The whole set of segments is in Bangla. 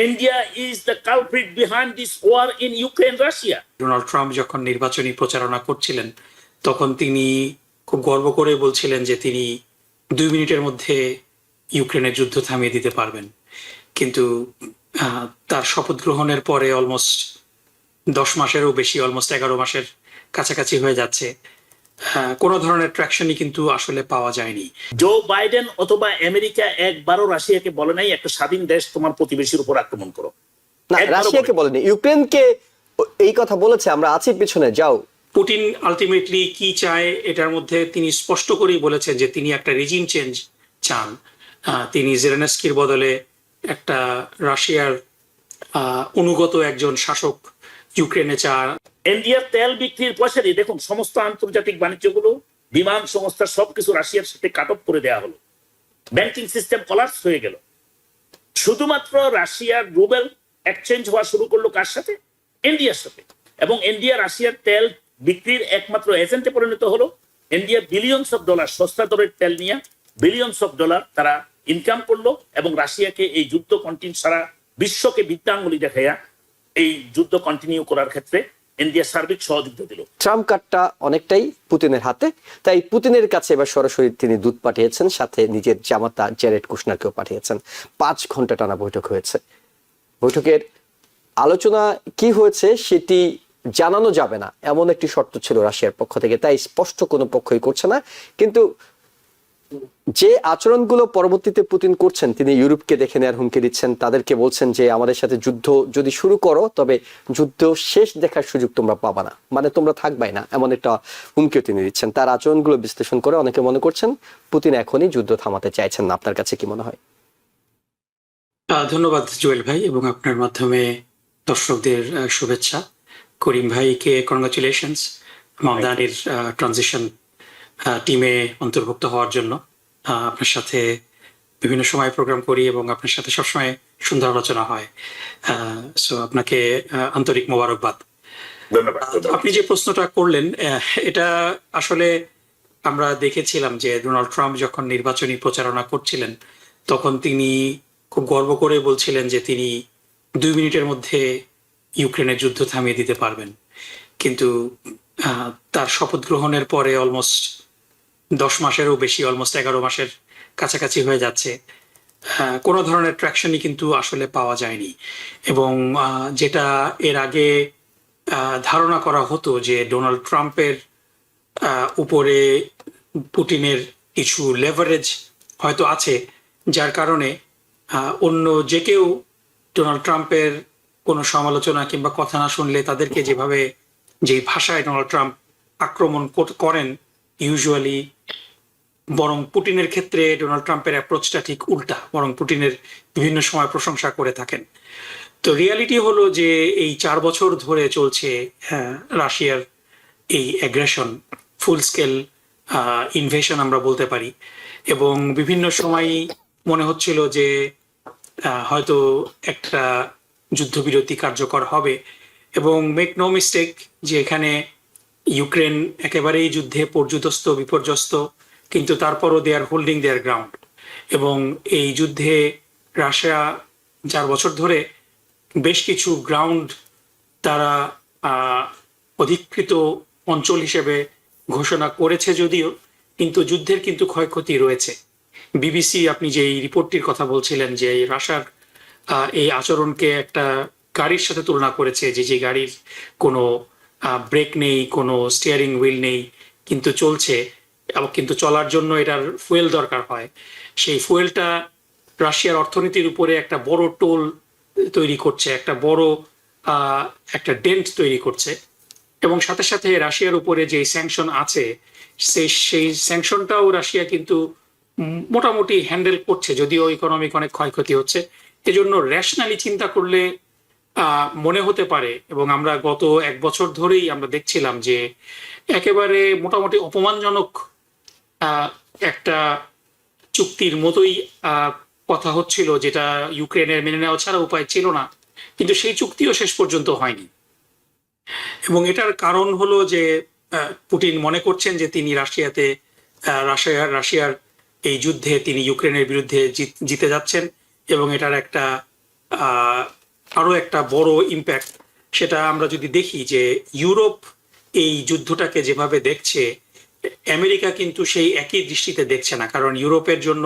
India is the culprit behind this war in Ukraine, Russia. Donald Trump যখন নির্বাচনী প্রচারণা করছিলেন তখন তিনি খুব গর্ব করে বলছিলেন যে তিনি 2 মিনিটের মধ্যে ইউক্রেনের যুদ্ধ থামিয়ে দিতে পারবেন, কিন্তু তার শপথ গ্রহণের পরে অলমোস্ট 10 মাসেরও বেশি, অলমোস্ট 11 মাসের কাছাকাছি হয়ে যাচ্ছে, কোনো ধরনের ট্র্যাকশনই কিন্তু আসলে পাওয়া যায়নি। জো বাইডেন অথবা আমেরিকা একবারও রাশিয়াকে বলে নাই একটা স্বাধীন দেশ তোমার প্রতিবেশীর উপর আক্রমণ করো। না, রাশিয়াকে বলেনি, ইউক্রেনকে এই কথা বলেছে, আমরা আছি পিছনে, যাও। পুতিন আলটিমেটলি কি চায় এটার মধ্যে তিনি স্পষ্ট করেই বলেছেন যে তিনি একটা রেজিম চেঞ্জ চান। তিনি জেলেনস্কির বদলে একটা রাশিয়ার অনুগত একজন শাসক ইউক্রেনে চান। ইন্ডিয়ার তেল বিক্রির পয়সা দিয়ে দেখুন সমস্ত আন্তর্জাতিক বাণিজ্যগুলো, বিমান সংস্থা সবকিছু রাশিয়ার সাথে কাট অফ করে দেওয়া হলো, ব্যাংকিং সিস্টেম কলাপস হয়ে গেল। শুধুমাত্র রাশিয়ার রুবেল এক্সচেঞ্জ হওয়া শুরু করলো কার সাথে? ইন্ডিয়ার সাথে। এবং ইন্ডিয়া রাশিয়ার তেল বিক্রির একমাত্র এজেন্টে পরিণত হলো। ইন্ডিয়া বিলিয়নস অফ ডলার সস্তা দরের তেল নিয়ে বিলিয়নস অফ ডলার তারা ইনকাম করলো এবং রাশিয়াকে এই যুদ্ধ কন্টিনিউ, সারা বিশ্বকে বিদ্যাঙ্গুলি দেখাইয়া এই যুদ্ধ কন্টিনিউ করার ক্ষেত্রে ইন্ডিয়া সার্বিক সহযোগিতা দিল। ট্রাম্প কার্ডটা অনেকটাই পুতিনের হাতে, তাই পুতিনের কাছে এবার সরাসরি তিনি দূত পাঠিয়েছেন, সাথে নিজের জামাতা জেরেড কুশনারকেও পাঠিয়েছেন। 5 ঘন্টা টানা বৈঠক হয়েছে। বৈঠকের আলোচনা কি হয়েছে সেটি জানানো যাবে না এমন একটি শর্ত ছিল রাশিয়ার পক্ষ থেকে, তাই স্পষ্ট কোনো পক্ষই করছে না। কিন্তু যে আচরণগুলো পরবর্তীতে পুতিন করছেন, তিনি ইউরোপকে দেখে নেওয়ার হুমকি দিচ্ছেন, তাদেরকে বলছেন যে আমাদের সাথে যুদ্ধ যদি শুরু করো তবে যুদ্ধ শেষ দেখার সুযোগ তোমরা পাবা না, মানে তোমরা থাকবাই না, এমন একটা হুমকিও তিনি দিচ্ছেন। তার আচরণগুলো বিশ্লেষণ করে অনেকে মনে করছেন পুতিন এখনই যুদ্ধ থামাতে চাইছেন না। আপনার কাছে কি মনে হয়? ধন্যবাদ জুয়েল ভাই, এবং আপনার মাধ্যমে দর্শকদের শুভেচ্ছা। করিম ভাইকে কংগ্রাচুলেশনস মামদানির ট্রানজিশন টিমে অন্তর্ভুক্ত হওয়ার জন্য। আপনার সাথে বিভিন্ন সময় প্রোগ্রাম করি এবং আপনার সাথে সবসময় সুন্দর আলোচনা হয়। সো আপনাকে আন্তরিক মোবারকবাদ। আপনি যে প্রশ্নটা করলেন এটা আসলে আমরা দেখেছিলাম যে ডোনাল্ড ট্রাম্প যখন নির্বাচনী প্রচারণা করছিলেন তখন তিনি খুব গর্ব করে বলছিলেন যে তিনি 2 মিনিটের মধ্যে ইউক্রেনের যুদ্ধ থামিয়ে দিতে পারবেন, কিন্তু তার শপথ গ্রহণের পরে অলমোস্ট 10 মাসেরও বেশি, অলমোস্ট 11 মাসের কাছাকাছি হয়ে যাচ্ছে, কোনো ধরনের ট্র্যাকশনই কিন্তু আসলে পাওয়া যায়নি। এবং যেটা এর আগে ধারণা করা হতো যে ডোনাল্ড ট্রাম্পের উপরে পুতিনের কিছু লেভারেজ হয়তো আছে, যার কারণে অন্য যে কেউ ডোনাল্ড ট্রাম্পের কোনো সমালোচনা কিংবা কথা না শুনলে তাদেরকে যে ভাষায় ডোনাল্ড ট্রাম্প আক্রমণ করেন ইউজুয়ালি, বরং পুতিনের ক্ষেত্রে ডোনাল্ড ট্রাম্পের অ্যাপ্রোচটা ঠিক উল্টা, বরং পুতিনের বিভিন্ন সময় প্রশংসা করে থাকেন। তো রিয়ালিটি হলো যে এই 4 বছর ধরে চলছে রাশিয়ার এই অ্যাগ্রেশন, ফুল স্কেল ইনভেশন আমরা বলতে পারি, এবং বিভিন্ন সময় মনে হচ্ছিল যে হয়তো একটা যুদ্ধবিরতি কার্যকর হবে। এবং মেক নো মিস্টেক যে এখানে ইউক্রেন একেবারেই যুদ্ধে পর্যুদস্ত, বিপর্যস্ত, কিন্তু তারপরও দে আর হোল্ডিং দেয়ার গ্রাউন্ড। এবং এই যুদ্ধে রাশিয়া 4 বছর ধরে বেশ কিছু গ্রাউন্ড তারা অধিকৃত অঞ্চল হিসেবে ঘোষণা করেছে যদিও, কিন্তু যুদ্ধের কিন্তু ক্ষয়ক্ষতি রয়েছে। বিবিসি আপনি যে রিপোর্টটির কথা বলছিলেন যে রাশিয়ার এই আচরণকে একটা গাড়ির সাথে তুলনা করেছে, যে গাড়ির কোনো ব্রেক নেই, কোনো স্টিয়ারিং হুইল নেই, কিন্তু চলছে, কিন্তু চলার জন্য এটার ফুয়েল দরকার হয়। সেই ফুয়েলটা রাশিয়ার অর্থনীতির উপরে একটা বড় টোল তৈরি করছে, একটা বড় একটা ডেন্ট তৈরি করছে। এবং সাথে সাথে রাশিয়ার উপরে যে স্যাংশন আছে সেই স্যাংশনটাও রাশিয়া কিন্তু মোটামুটি হ্যান্ডেল করছে, যদিও ইকোনমিক অনেক ক্ষয়ক্ষতি হচ্ছে। এজন্য রেশনালি চিন্তা করলে মনে হতে পারে, এবং আমরা গত 1 বছর ধরেই আমরা দেখছিলাম যে একেবারে মোটামুটি অপমানজনক একটা চুক্তির মতোই কথা হচ্ছিল, যেটা ইউক্রেনের মেনে নেওয়া ছাড়া উপায় ছিল না, কিন্তু সেই চুক্তিও শেষ পর্যন্ত হয়নি। এবং এটার কারণ হলো যে পুতিন মনে করছেন যে তিনি রাশিয়ার এই যুদ্ধে তিনি ইউক্রেনের বিরুদ্ধে জিতে যাচ্ছেন, এবং এটার একটা আরো একটা বড় ইম্প্যাক্ট, সেটা আমরা যদি দেখি যে ইউরোপ এই যুদ্ধটাকে যেভাবে দেখছে, আমেরিকা কিন্তু সেই একই দৃষ্টিতে দেখছে না। কারণ ইউরোপের জন্য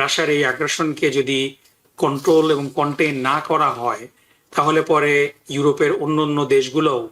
রাশিয়ার এই আগ্রাসনকে যদি কন্ট্রোল এবং কন্টেইন না করা হয়, তাহলে পরে ইউরোপের অন্য দেশগুলোও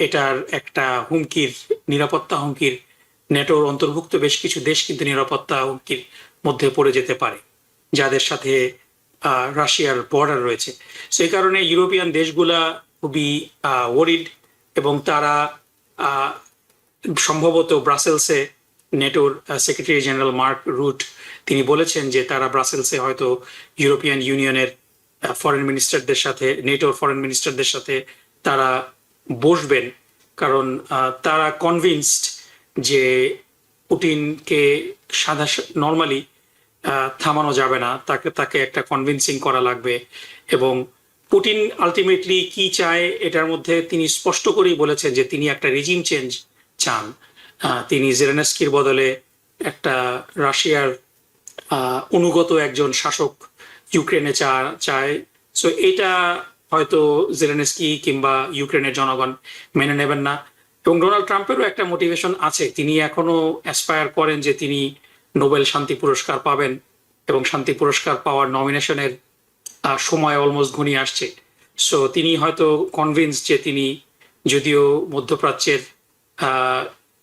এটার একটা হুমকির, নিরাপত্তা হুমকির, নেটোর অন্তর্ভুক্ত বেশ কিছু দেশ কিন্তু নিরাপত্তা হুমকির মধ্যে পড়ে যেতে পারে, যাদের সাথে রাশিয়ার বর্ডার রয়েছে। সেই কারণে ইউরোপিয়ান দেশগুলা খুবই ওয়ারিড, এবং তারা সম্ভবত ব্রাসেলসে নেটোর সেক্রেটারি জেনারেল মার্ক রুট তিনি বলেছেন যে তারা ব্রাসেলসে হয়তো ইউরোপিয়ান ইউনিয়নের ফরেন মিনিস্টারদের সাথে, নেটোর ফরেন মিনিস্টারদের সাথে তারা বসবেন, কারণ তারা কনভিন্সড যে পুতিনকে নর্মালি থামানো যাবে না, তাকে একটা কনভিন্সিং করা লাগবে। এবং পুতিন আলটিমেটলি কি চায় এটার মধ্যে তিনি স্পষ্ট করেই বলেছেন যে তিনি একটা রেজিম চেঞ্জ চান। তিনি জেলেনস্কির বদলে একটা রাশিয়ার অনুগত একজন শাসক ইউক্রেনে চায়। সো এটা হয়তো জেলেনস্কি কিংবা ইউক্রেনের জনগণ মেনে নেবেন না। এবং ডোনাল্ড ট্রাম্পেরও একটা মোটিভেশন আছে, তিনি এখনো অ্যাসপায়ার করেন যে তিনি নোবেল শান্তি পুরস্কার পাবেন, এবং শান্তি পুরস্কার পাওয়ার নমিনেশনের সময় অলমোস্ট ঘনিয়ে আসছে। সো তিনি হয়তো কনভিন্স যে তিনি, যদিও মধ্যপ্রাচ্যের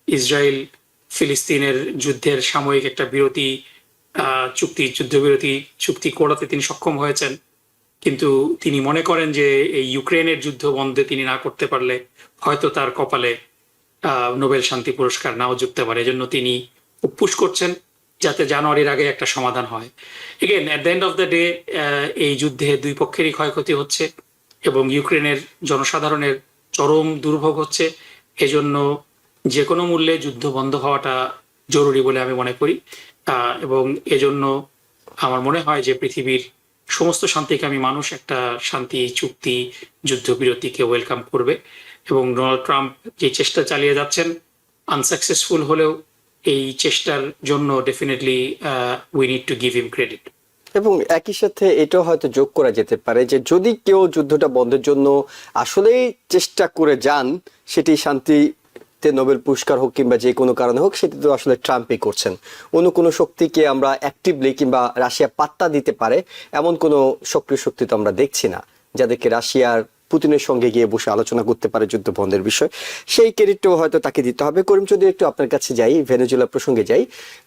ইসরায়েল ফিলিস্তিনের যুদ্ধের সাময়িক একটা বিরতি যুদ্ধবিরতি চুক্তি করাতে তিনি সক্ষম হয়েছেন, কিন্তু তিনি মনে করেন যে এই ইউক্রেনের যুদ্ধ বন্ধে তিনি না করতে পারলে হয়তো তার কপালে নোবেল শান্তি পুরস্কার নাও জুটতে পারে। এজন্য তিনি পুশ করছেন যাতে জানুয়ারির আগে একটা সমাধান হয়। Again at the end of the day এই যুদ্ধে দুই পক্ষেরই ক্ষয়ক্ষতি হচ্ছে এবং ইউক্রেনের জনসাধারণের চরম দুর্ভোগ হচ্ছে। এজন্য যে কোনো মূল্যে যুদ্ধ বন্ধ হওয়াটা জরুরি বলে আমি মনে করি, এবং এজন্য আমার মনে হয় যে পৃথিবীর সমস্ত শান্তিকামী মানুষ একটা শান্তি চুক্তি, যুদ্ধবিরতিকে ওয়েলকাম করবে। এবং ডোনাল্ড ট্রাম্প যে চেষ্টা চালিয়ে যাচ্ছেন, আনসাকসেসফুল হলেও এই চেষ্টার জন্য definitely we need to give him credit. এবং একই সাথে এটাও হয়তো যোগ করা যেতে পারে যে যদি কেউ যুদ্ধটা বন্ধের জন্য আসলেই চেষ্টা করে যান, সেটি শান্তিতে নোবেল পুরস্কার হোক কিংবা যে কোনো কারণে হোক, সেটি তো আসলে ট্রাম্পই করছেন। অন্য কোনো শক্তিকে আমরা অ্যাক্টিভলি কিংবা রাশিয়া পাত্তা দিতে পারে এমন কোনো সক্রিয় শক্তি তো আমরা দেখছি না, যাদেরকে রাশিয়ার পুতিনের সঙ্গে গিয়ে বসে আলোচনা করতে পারে যুদ্ধ বন্ধের বিষয়। সেই ক্রেডিটটাও হয়তো তাকে দিতে হবে। করিম চৌধুরী, একটু আপনার কাছে যাই, ভেনেজুয়েলা প্রসঙ্গে যাই।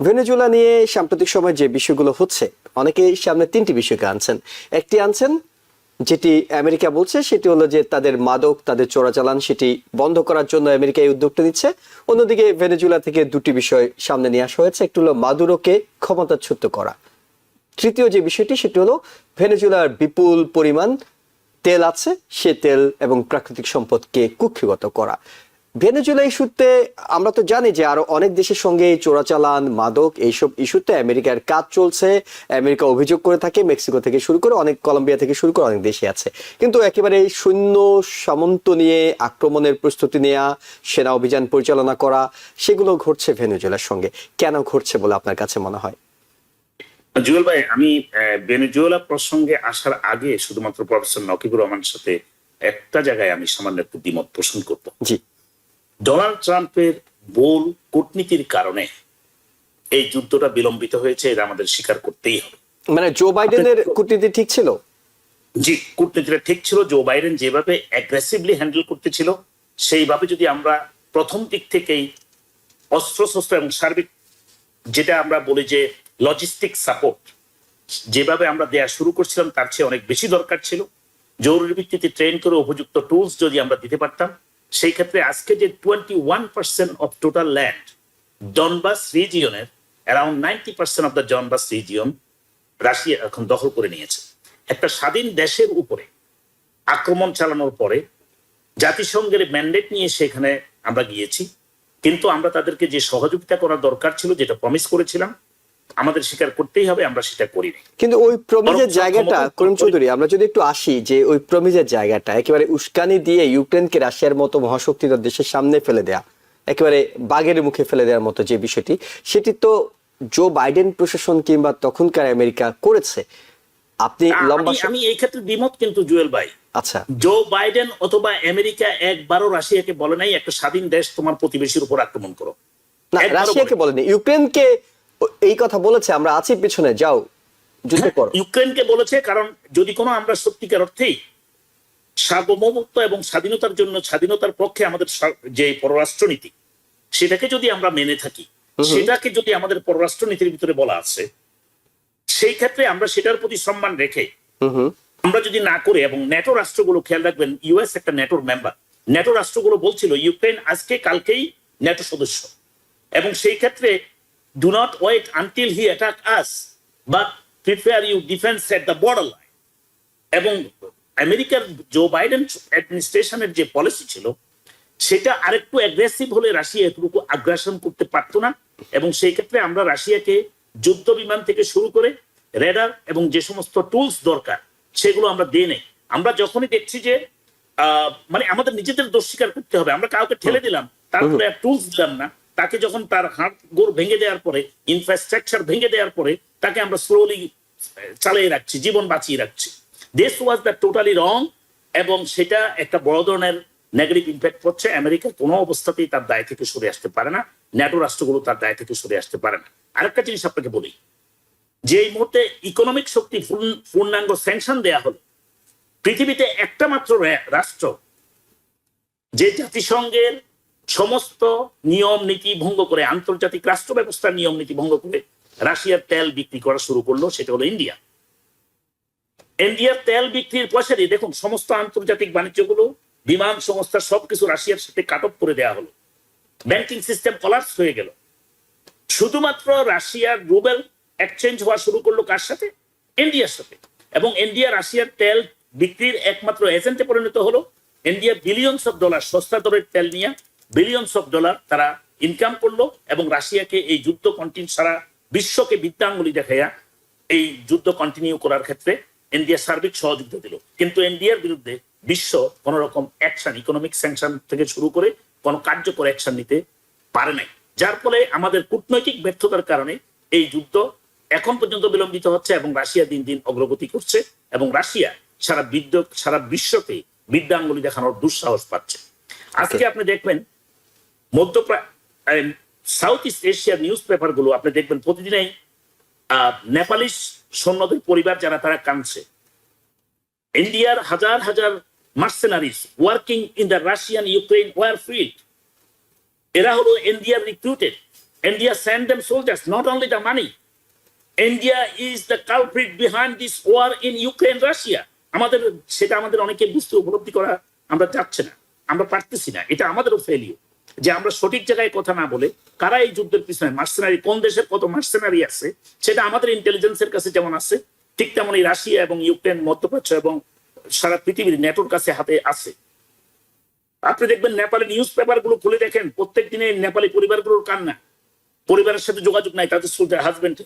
ভেনেজুয়েলা নিয়ে সাম্প্রতিক সময় যে বিষয়গুলো হচ্ছে, অনেকেই সামনে তিনটি বিষয়কে আনছেন। একটি আনছেন যেটি আমেরিকা বলছে, সেটি হলো যে তাদের মাদক, তাদের চোরাচালান, সেটি বন্ধ করার জন্য আমেরিকা এই উদ্যোগটা নিচ্ছে। অন্যদিকে ভেনেজুয়েলা থেকে দুটি বিষয় সামনে নিয়ে আসা হয়েছে, একটি হলো মাদুরোকে ক্ষমতাচ্যুত করা। তৃতীয় যে বিষয়টি সেটি হলো ভেনেজুয়েলার বিপুল পরিমাণ তেল আছে, সে তেল এবং প্রাকৃতিক সম্পদকে কুক্ষিগত করা। ভেনেজুয়েলা ইস্যুতে আমরা তো জানি যে আরো অনেক দেশের সঙ্গে চোরাচালান, মাদক, এইসব ইস্যুতে আমেরিকার কাজ চলছে। আমেরিকা অভিযোগ করে থাকে, মেক্সিকো থেকে শুরু করে অনেক, কলম্বিয়া থেকে শুরু করে অনেক দেশে আছে। কিন্তু একেবারে সৈন্য সামন্ত নিয়ে আক্রমণের প্রস্তুতি নেওয়া, সেনা অভিযান পরিচালনা করা, সেগুলো ঘটছে ভেনেজুয়েলার সঙ্গে। কেন ঘটছে বলে আপনার কাছে মনে হয়? জুয়েল ভাই, আমি ভেনেজুয়েলা প্রসঙ্গে আসার আগে শুধুমাত্র প্রফেসর নকিবুর রহমানের সাথে একটা জায়গায় আমি সামান্য একটু দ্বিমত পোষণ করব। জি, ডোনাল্ড ট্রাম্পের বোল কূটনীতির কারণে এই যুদ্ধটা বিলম্বিত হয়েছে, এটা আমাদের স্বীকার করতেই হবে। মানে জো বাইডেনের কূটনীতি ঠিক ছিল? জি, কূটনীতিটা ঠিক ছিল। জো বাইডেন যেভাবে অ্যাগ্রেসিভলি হ্যান্ডেল করতেছিল, সেইভাবে যদি আমরা প্রথম দিক থেকেই অস্ত্রশস্ত্র এবং সার্বিক, যেটা আমরা বলি যে লজিস্টিক সাপোর্ট, যেভাবে আমরা দেয়া শুরু করছিলাম তার চেয়ে অনেক বেশি দরকার ছিল। জরুরি ভিত্তিতে ট্রেন করে উপযুক্ত টুলস যদি আমরা দিতে পারতাম, সেই ক্ষেত্রে আজকে যে 21% অফ টোটাল ল্যান্ড ডনবাস রিজিয়নের, around 90% of the Donbas region Russia এখন দখল করে নিয়েছে। একটা স্বাধীন দেশের উপরে আক্রমণ চালানোর পরে জাতিসংঘের ম্যান্ডেট নিয়ে সেখানে আমরা গিয়েছি, কিন্তু আমরা তাদেরকে যে সহযোগিতা করা দরকার ছিল, যেটা প্রমিস করেছিলাম, আমাদের স্বীকার করতেই হবে, আমরা সেটা করিনি। কিন্তু ওই প্রমিজের জায়গাটা, করিম চৌধুরী, আমরা যদি একটু আসি যে ওই প্রমিজের জায়গাটা একেবারে উস্কানি দিয়ে ইউক্রেনকে রাশিয়ার মতো মহাশক্তিধর দেশের সামনে ফেলে দেয়া, একেবারে বাঘের মুখে ফেলে দেওয়ার মতো যে বিষয়টি, সেটি তো জো বাইডেন প্রশাসন কিংবা তখনকার আমেরিকা করেছে। আপনি লম্বা আমি এই ক্ষেত্রে দ্বিমত কিন্তু জুয়েল ভাই। আচ্ছা, জো বাইডেন অথবা আমেরিকা একবারও রাশিয়াকে বলে নাই একটা স্বাধীন দেশ তোমার প্রতিবেশীর উপর আক্রমণ করো। না, একবারও রাশিয়াকে বলেনি, ইউক্রেনকে এই কথা বলেছে, আমরা আছি পিছনে, যাও যুদ্ধ করো। ইউক্রেনকে বলেছে, কারণ যদি কোনো আমরা সত্যিকার অর্থেই সার্বভৌমত্ব এবং স্বাধীনতার জন্য, স্বাধীনতার পক্ষে আমাদের যে পররাষ্ট্রনীতি সেটাকে যদি আমরা মেনে থাকি, সেটাকে যদি আমাদের পররাষ্ট্রনীতির ভিতরে বলা আছে, সেই ক্ষেত্রে আমরা সেটার প্রতি সম্মান রেখে আমরা যদি না করে, এবং ন্যাটো রাষ্ট্রগুলো খেয়াল রাখবেন, ইউএস একটা ন্যাটোর মেম্বার, ন্যাটো রাষ্ট্রগুলো বলছিল ইউক্রেন আজকে কালকেই ন্যাটো সদস্য, এবং সেই ক্ষেত্রে do not wait until he attack us but prepare you defence at the border line. এবং আমেরিকার জো বাইডেন অ্যাডমিনিস্ট্রেশনের যে পলিসি ছিল সেটা আরেকটু অ্যাগ্রেসিভ হলে রাশিয়া এতটুকু আগ্রাসন করতে পারতো না, এবং সেই ক্ষেত্রে আমরা রাশিয়াকে যুদ্ধ বিমান থেকে শুরু করে রেডার এবং যে সমস্ত টুলস দরকার সেগুলো আমরা দিয়ে নেই। আমরা যখনই দেখছি যে মানে আমাদের নিজেদের দোষ স্বীকার করতে হবে, আমরা কাউকে ঠেলে দিলাম, তারপরে টুলস দিলাম না, তাকে যখন তার হাত গোড় ভেঙে দেওয়ার পরে, ইনফ্রাস্ট্রাকচার ভেঙে দেওয়ার পরে তাকে আমরা স্লোলি চালিয়ে রাখছি, জীবন বাঁচিয়ে রাখছি। দিস ওয়াজ দ্য টোটালি রং, এবং সেটা একটা বড় ধরনের নেগেটিভ ইম্প্যাক্ট হচ্ছে। আমেরিকা কোনো অবস্থাতেই তার দায় থেকে সরে আসতে পারে না, ন্যাটো রাষ্ট্রগুলো তার দায় থেকে সরে আসতে পারে না। আরেকটা জিনিস আপনাকে বলি, যে এই মুহূর্তে ইকোনমিক শক্তি পূর্ণাঙ্গ স্যাংশন দেয়া হলো, পৃথিবীতে একটা মাত্র রাষ্ট্র যে জাতিসংঘের সমস্ত নিয়ম নীতি ভঙ্গ করে, আন্তর্জাতিক রাষ্ট্র ব্যবস্থার নিয়ম নীতি ভঙ্গ করে রাশিয়ার তেল বিক্রি করা শুরু করলো, সেটা হলো ইন্ডিয়া। ইন্ডিয়ার তেল বিক্রির পয়সা দিয়ে দেখুন সমস্ত আন্তর্জাতিক বাণিজ্যগুলো, বিমান সংস্থা, সবকিছু রাশিয়ার সাথে কাট অফ করে দেওয়া হলো, ব্যাংকিং সিস্টেম কলাপস হয়ে গেল। শুধুমাত্র রাশিয়ার রুবেল এক্সচেঞ্জ হওয়া শুরু করলো কার সাথে? ইন্ডিয়ার সাথে। এবং ইন্ডিয়া রাশিয়ার তেল বিক্রির একমাত্র এজেন্টে পরিণত হলো। ইন্ডিয়া বিলিয়নস অফ ডলার, সস্তা দরের তেল নিয়ে বিলিয়নস অফ ডলার তারা ইনকাম করলো, এবং রাশিয়াকে এই যুদ্ধ কন্টিনিউ, সারা বিশ্বকে বিদ্যাঙ্গুলি দেখাইয়া এই যুদ্ধ কন্টিনিউ করার ক্ষেত্রে ইন্ডিয়া সার্বিক সহযোগিতা দিল। কিন্তু ইন্ডিয়ার বিরুদ্ধে বিশ্ব কোন রকম অ্যাকশন, ইকোনমিক স্যাংশন থেকে শুরু করে কোনো কার্যকর অ্যাকশন নিতে পারে নাই, যার ফলে আমাদের কূটনৈতিক ব্যর্থতার কারণে এই যুদ্ধ এখন পর্যন্ত বিলম্বিত হচ্ছে, এবং রাশিয়া দিন দিন অগ্রগতি করছে, এবং রাশিয়া সারা বিশ্বতে বিদ্যাঙ্গুলি দেখানোর দুঃসাহস পাচ্ছে। আজকে আপনি দেখবেন সাউথ ইস্ট এশিয়ার নিউজ পেপার গুলো আপনি দেখবেন প্রতিদিনই নেপালি সৈন্যদের পরিবার যারা তারা কাঁদছে। ইন্ডিয়ার হাজার হাজার mercenaries working in the Russian Ukraine war field, এরা হলো ইন্ডিয়ার recruited. India send them soldiers, not only the money. India is the culprit behind this war in Ukraine Russia. সেটা আমাদের অনেকে বুঝতে, উপলব্ধি করা আমরা যাচ্ছে না, আমরা পারতেছি না। এটা আমাদেরও ফেলিও যে আমরা সঠিক জায়গায় কথা না বলে কারা এই যুদ্ধের পিছনে, মার্সেনারি, কোন দেশের কত মার্সেনারি আছে সেটা আমাদের ইন্টেলিজেন্সের কাছে যেমন আছে, ঠিক তেমনই রাশিয়া এবং ইউক্রেন, মধ্যপ্রাচ্য এবং সারা পৃথিবীর ন্যাটোর কাছে হাতে আছে। আপনি দেখবেন নেপালের নিউজ পেপার গুলো খুলে দেখেন, প্রত্যেক দিনে নেপালি পরিবারগুলোর কান্না, পরিবারের সাথে যোগাযোগ নাই তাদের সোলজার হাজবেন্ড,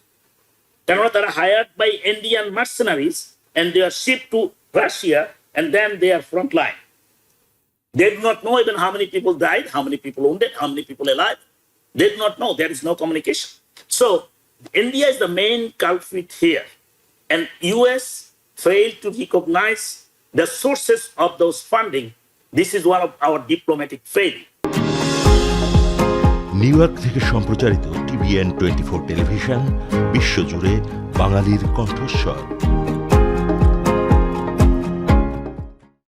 কেননা তারা hired by Indian mercenaries and they are shipped to Russia, and then they are front line. They do not know even how many people died, how many people wounded, how many people alive. They do not know. There is no communication. So India is the main culprit here, and US failed to recognize the sources of those funding. This is one of our diplomatic failure. New York থেকে সম্প্রচারিত TVN 24 টেলিভিশন বিশ্বজুড়ে বাঙালির কণ্ঠস্বর।